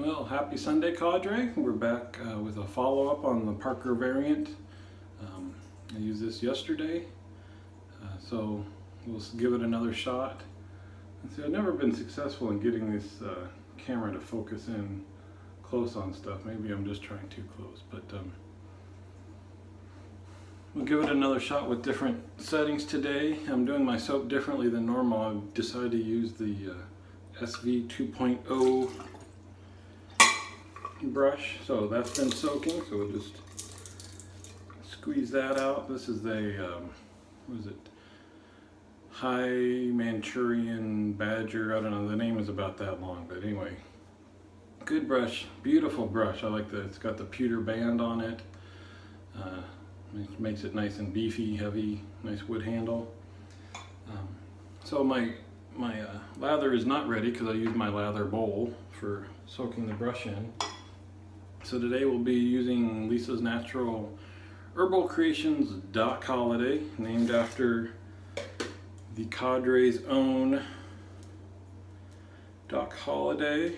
Well, happy Sunday, Cadre. We're back with a follow-up on the Parker variant. I used this yesterday, so we'll give it another shot. And see, I've never been successful in getting this camera to focus in close on stuff. Maybe I'm just trying too close, but we'll give it another shot with different settings today. I'm doing my soap differently than normal. I've decided to use the SV 2.0 brush, so that's been soaking, so we'll just squeeze that out. This is a what is it, High Manchurian Badger, I don't know, the name is about that long, but anyway, good brush, beautiful brush. I like that it's got the pewter band on it. It makes it nice and beefy, heavy, nice wood handle. So my lather is not ready because I used my lather bowl for soaking the brush in. So today we'll be using Lisa's Natural Herbal Creations Doc Holiday, named after the Cadre's own Doc Holiday.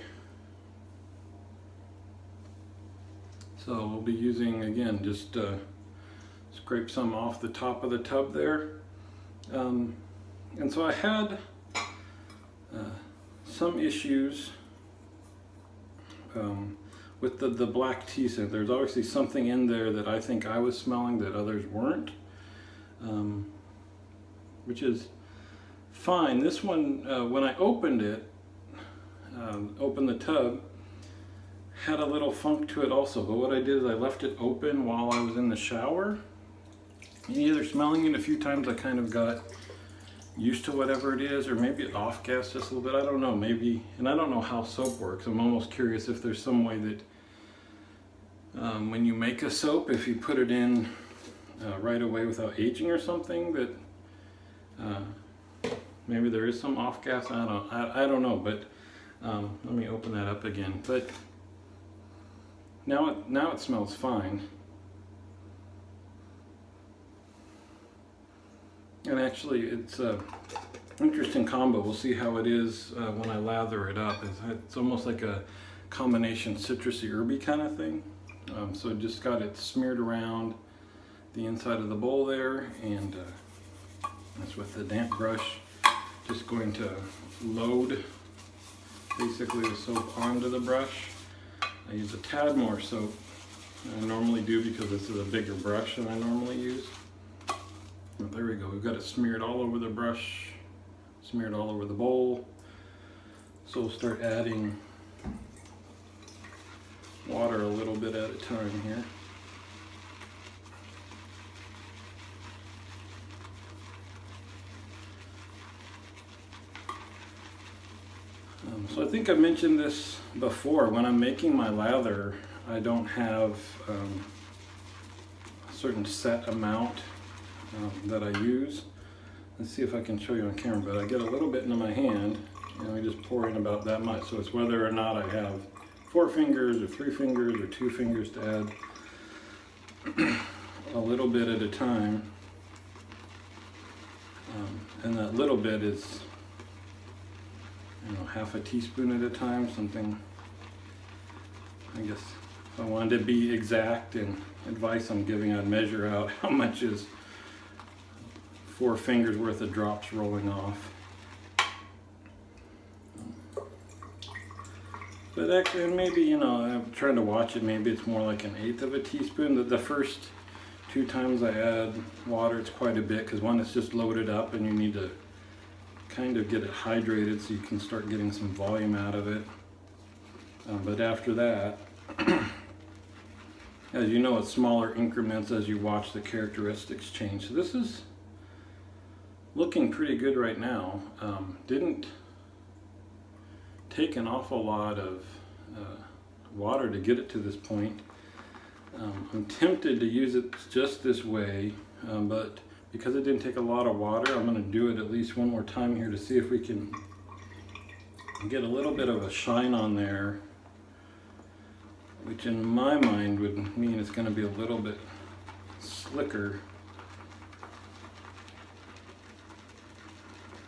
So we'll be using, again, just scrape some off the top of the tub there. And so I had some issues with the black tea scent. There's obviously something in there that I think I was smelling that others weren't, which is fine. This one, when I opened it, opened the tub, had a little funk to it also, but what I did is I left it open while I was in the shower. And either smelling it a few times, I kind of got used to whatever it is, or maybe it off-gassed just a little bit. I don't know, maybe, and I don't know how soap works. I'm almost curious if there's some way that when you make a soap, if you put it in right away without aging or something, that maybe there is some off-gas. I don't know, but let me open that up again. But now it smells fine. And actually, it's an interesting combo. We'll see how it is when I lather it up. It's almost like a combination citrusy herby kind of thing. So just got it smeared around the inside of the bowl there, and that's with the damp brush. Just going to load basically the soap onto the brush. I use a tad more soap than I normally do because this is a bigger brush than I normally use. Well, there we go. We've got it smeared all over the brush, smeared all over the bowl. So we'll start adding water a little bit at a time here. So I think I mentioned this before. When I'm making my lather, I don't have a certain set amount that I use. Let's see if I can show you on camera, but I get a little bit into my hand and we just pour in about that much. So it's whether or not I have 4 fingers or 3 fingers or 2 fingers to add a little bit at a time. And that little bit is, you know, half a teaspoon at a time, something. I guess if I wanted to be exact in advice I'm giving, I'd measure out how much is 4 fingers worth of drops rolling off. But actually, maybe, you know, I'm trying to watch it, maybe it's more like 1/8 of a teaspoon. The first 2 times I add water, it's quite a bit, because one, it's just loaded up and you need to kind of get it hydrated so you can start getting some volume out of it. But after that, as you know, it's smaller increments as you watch the characteristics change. So this is looking pretty good right now. Didn't take an awful lot of water to get it to this point. I'm tempted to use it just this way, but because it didn't take a lot of water, I'm going to do it at least one more time here to see if we can get a little bit of a shine on there, which in my mind would mean it's going to be a little bit slicker.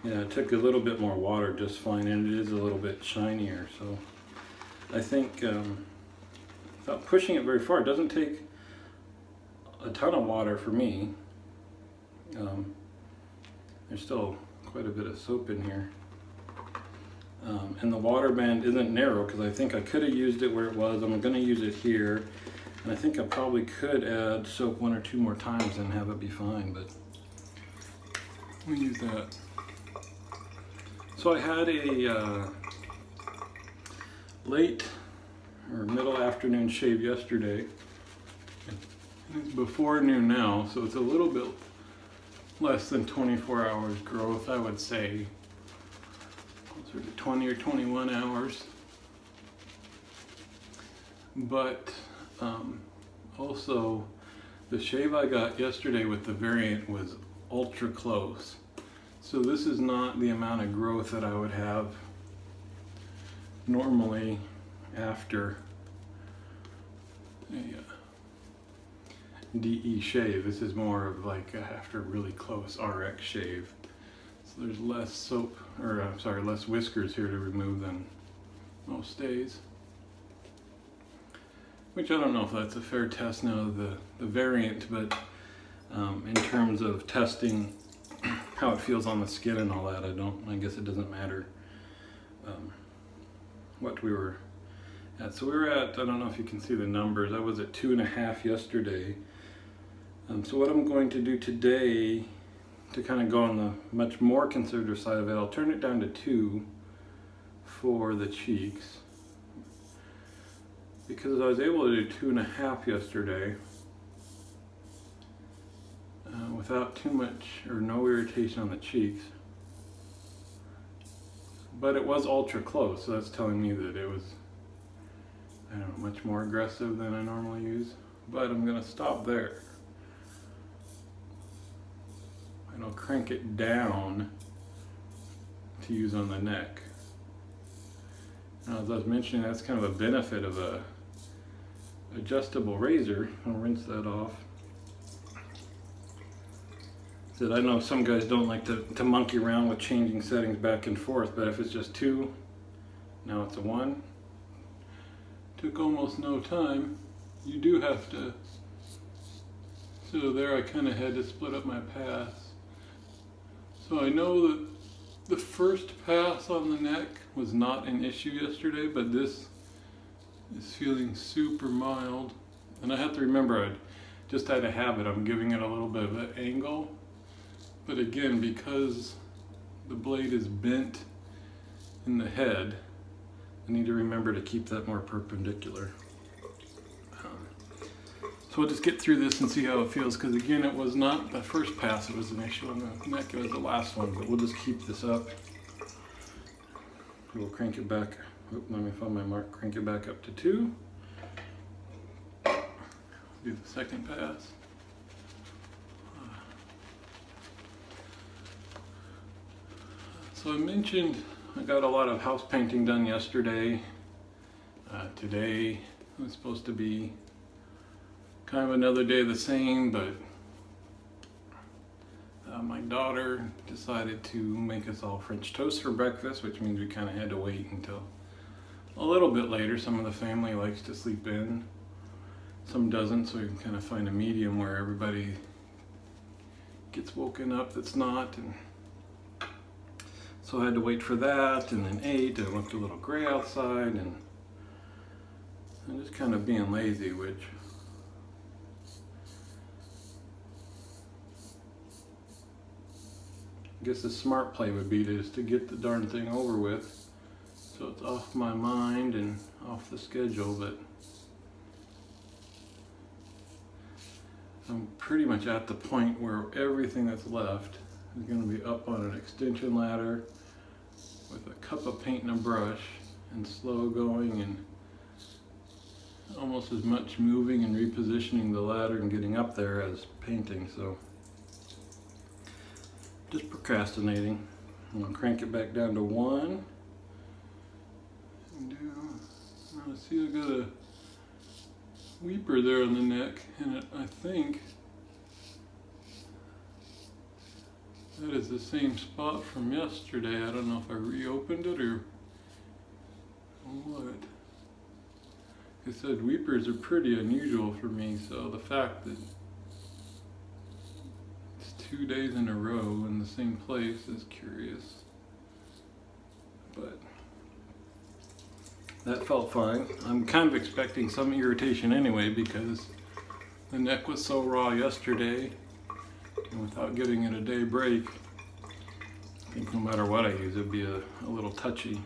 Yeah, it took a little bit more water just fine, and it is a little bit shinier, so I think without pushing it very far, it doesn't take a ton of water for me. There's still quite a bit of soap in here. And the water band isn't narrow because I think I could have used it where it was. I'm going to use it here. And I think I probably could add soap 1 or 2 more times and have it be fine, but we'll use that. So I had a late or middle afternoon shave yesterday. It's before noon now, so it's a little bit less than 24 hours growth, I would say. Closer to 20 or 21 hours. But also, the shave I got yesterday with the variant was ultra close. So this is not the amount of growth that I would have normally after a DE shave. This is more of like after a really close RX shave. So there's less soap, or I'm sorry, less whiskers here to remove than most days. Which I don't know if that's a fair test now of the variant, but in terms of testing how it feels on the skin and all that, I guess it doesn't matter what we were at. So we were at, I don't know if you can see the numbers, I was at 2.5 yesterday. So what I'm going to do today to kind of go on the much more conservative side of it, I'll turn it down to 2 for the cheeks. Because I was able to do 2.5 yesterday without too much or no irritation on the cheeks. But it was ultra close, so that's telling me that it was, I don't know, much more aggressive than I normally use. But I'm going to stop there. And I'll crank it down to use on the neck. Now, as I was mentioning, that's kind of a benefit of a adjustable razor. I'll rinse that off. I know some guys don't like to monkey around with changing settings back and forth, but if it's just 2, now it's a 1. Took almost no time. You do have to, so there I kind of had to split up my pass. So I know that the first pass on the neck was not an issue yesterday, but this is feeling super mild. And I have to remember, I just had a habit, I'm giving it a little bit of an angle. But again, because the blade is bent in the head, I need to remember to keep that more perpendicular. So we'll just get through this and see how it feels, because again, it was not the first pass it was an issue on the neck, it was the last one, but we'll just keep this up. We'll crank it back. Let me find my mark. Crank it back up to 2. Do the second pass. So I mentioned I got a lot of house painting done yesterday. Today was supposed to be kind of another day the same, but my daughter decided to make us all French toast for breakfast, which means we kind of had to wait until a little bit later. Some of the family likes to sleep in, some doesn't, so we can kind of find a medium where everybody gets woken up that's not. And so I had to wait for that, and then ate. It looked a little gray outside, and I'm just kind of being lazy, which I guess the smart play would be to get the darn thing over with, so it's off my mind and off the schedule. But I'm pretty much at the point where everything that's left is going to be up on an extension ladder with a cup of paint and a brush, and slow going, and almost as much moving and repositioning the ladder and getting up there as painting. So just procrastinating. I'm going to crank it back down to 1. And now see, I got a weeper there on the neck, and I think that is the same spot from yesterday. I don't know if I reopened it or what. I said, weepers are pretty unusual for me, so the fact that it's 2 days in a row in the same place is curious. But that felt fine. I'm kind of expecting some irritation anyway because the neck was so raw yesterday, and without giving it a day break, I think no matter what I use, it'd be a little touchy.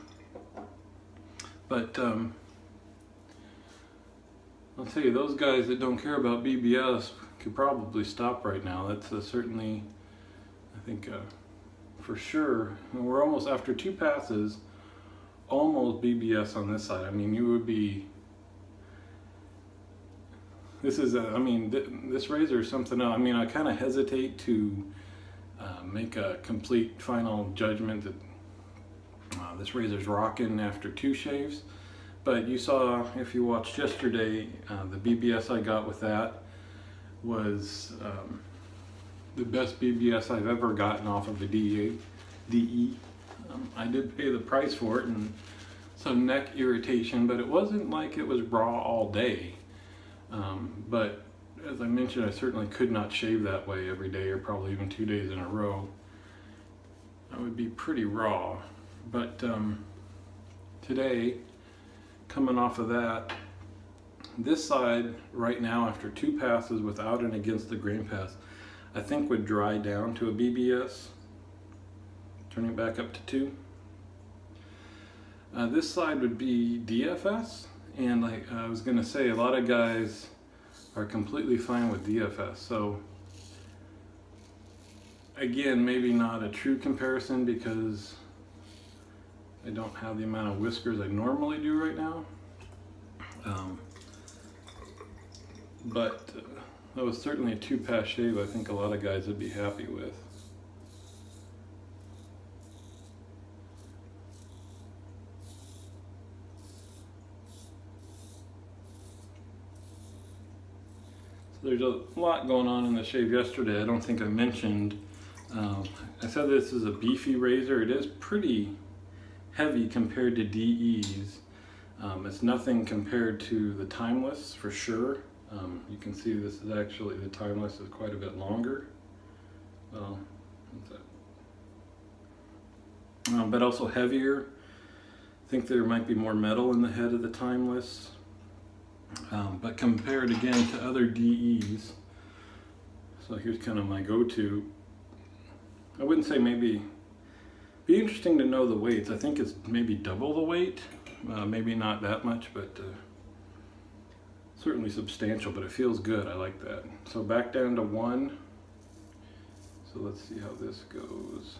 But I'll tell you, those guys that don't care about BBS could probably stop right now. That's certainly, I think, for sure. And we're almost, after 2 passes, almost BBS on this side. I mean, you would be, this is, I mean, this razor is something else. I mean, I kind of hesitate to make a complete final judgment that this razor's rocking after 2 shaves. But you saw, if you watched yesterday, the BBS I got with that was the best BBS I've ever gotten off of a DE. I did pay the price for it and some neck irritation, but it wasn't like it was raw all day. But as I mentioned, I certainly could not shave that way every day, or probably even 2 days in a row. I would be pretty raw. But today, coming off of that, this side right now after 2 passes without and against the grain pass, I think would dry down to a BBS. Turning it back up to 2. This side would be DFS, and like I was going to say, a lot of guys are completely fine with DFS. So again, maybe not a true comparison because I don't have the amount of whiskers I normally do right now. But that was certainly a 2-pass shave I think a lot of guys would be happy with. So there's a lot going on in the shave yesterday. I don't think I mentioned. I said this is a beefy razor. It is pretty heavy compared to DEs. It's nothing compared to the Timeless for sure. You can see this is actually, the Timeless is quite a bit longer. Well, what's that? But also heavier. I think there might be more metal in the head of the Timeless. But compared again to other DEs, so here's kind of my go-to. I wouldn't say maybe, be interesting to know the weights. I think it's maybe double the weight, maybe not that much, but certainly substantial, but it feels good. I like that. So back down to 1. So let's see how this goes.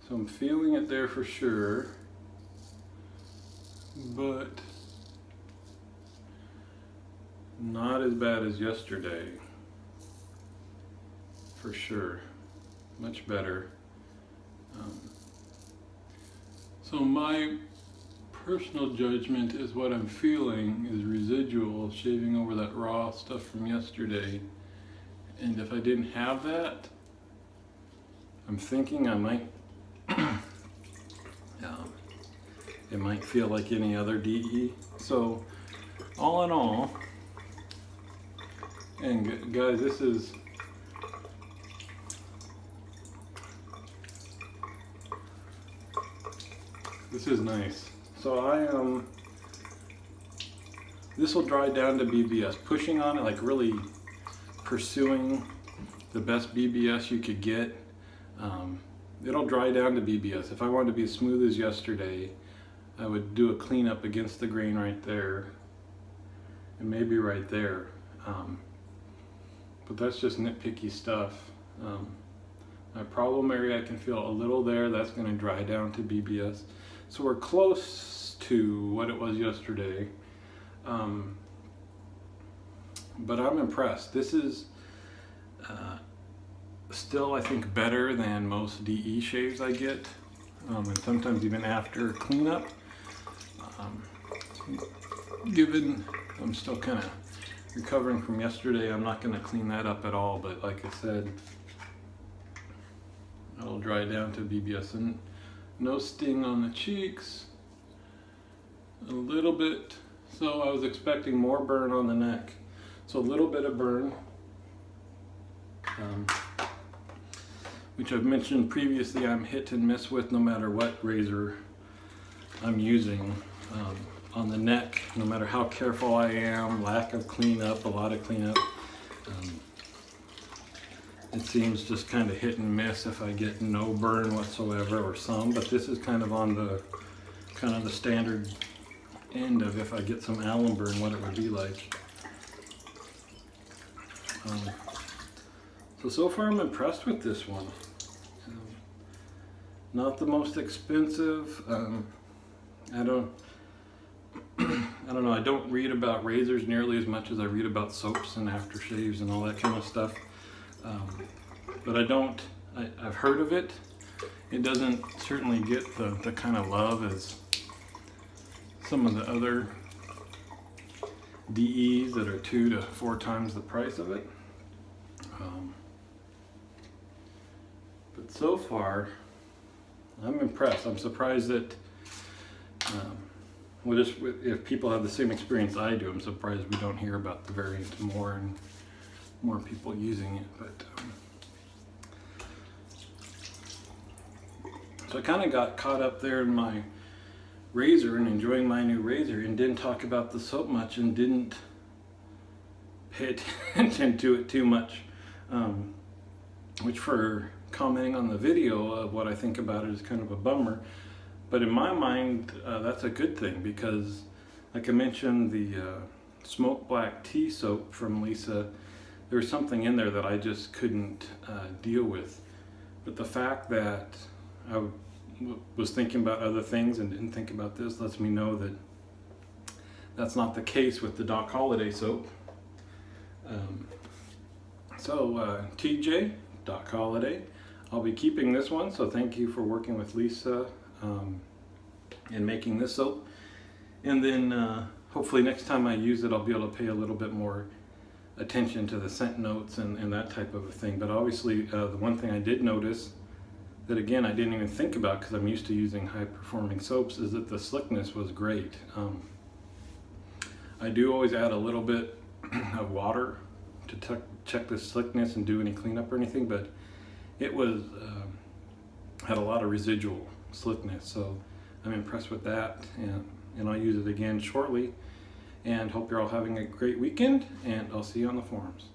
So I'm feeling it there for sure, but not as bad as yesterday. For sure, much better. So my personal judgment is what I'm feeling is residual, shaving over that raw stuff from yesterday. And if I didn't have that, I'm thinking I might, it might feel like any other DE. So all in all, and guys, this is, nice. So this will dry down to BBS. Pushing on it, like really pursuing the best BBS you could get, it'll dry down to BBS. If I wanted to be as smooth as yesterday, I would do a cleanup against the grain right there, and maybe right there. But that's just nitpicky stuff. My problem area, I can feel a little there. That's going to dry down to BBS. So we're close to what it was yesterday. But I'm impressed. This is still, I think, better than most DE shaves I get. And sometimes even after cleanup. Given I'm still kind of recovering from yesterday, I'm not going to clean that up at all. But like I said, it'll dry down to BBS. And no sting on the cheeks. a little bit, so I was expecting more burn on the neck. So a little bit of burn, which I've mentioned previously I'm hit and miss with no matter what razor I'm using. On the neck, no matter how careful I am, lack of cleanup, a lot of cleanup, it seems just kind of hit and miss if I get no burn whatsoever or some, but this is kind of on the standard end of if I get some alum burn, what it would be like. So far I'm impressed with this one. Not the most expensive. I don't know, I don't read about razors nearly as much as I read about soaps and aftershaves and all that kind of stuff. But I've heard of it. It doesn't certainly get the kind of love as some of the other DEs that are 2 to 4 times the price of it. But so far, I'm impressed. I'm surprised that if people have the same experience I do, I'm surprised we don't hear about the variant more and more people using it. But so I kind of got caught up there in my razor and enjoying my new razor and didn't talk about the soap much and didn't pay attention to it too much, which for commenting on the video of what I think about it is kind of a bummer. But in my mind, that's a good thing because, like I mentioned, the Smoke Black Tea soap from Lisa, there was something in there that I just couldn't deal with. But the fact that I was thinking about other things and didn't think about this lets me know that that's not the case with the Doc Holliday soap. TJ, Doc Holliday, I'll be keeping this one, so thank you for working with Lisa and making this soap. And then hopefully next time I use it, I'll be able to pay a little bit more attention to the scent notes and that type of a thing. But obviously the one thing I did notice that, again, I didn't even think about because I'm used to using high performing soaps, is that the slickness was great. I do always add a little bit of water to check the slickness and do any cleanup or anything, but it was had a lot of residual slickness, so I'm impressed with that, and I'll use it again shortly, and hope you're all having a great weekend, and I'll see you on the forums.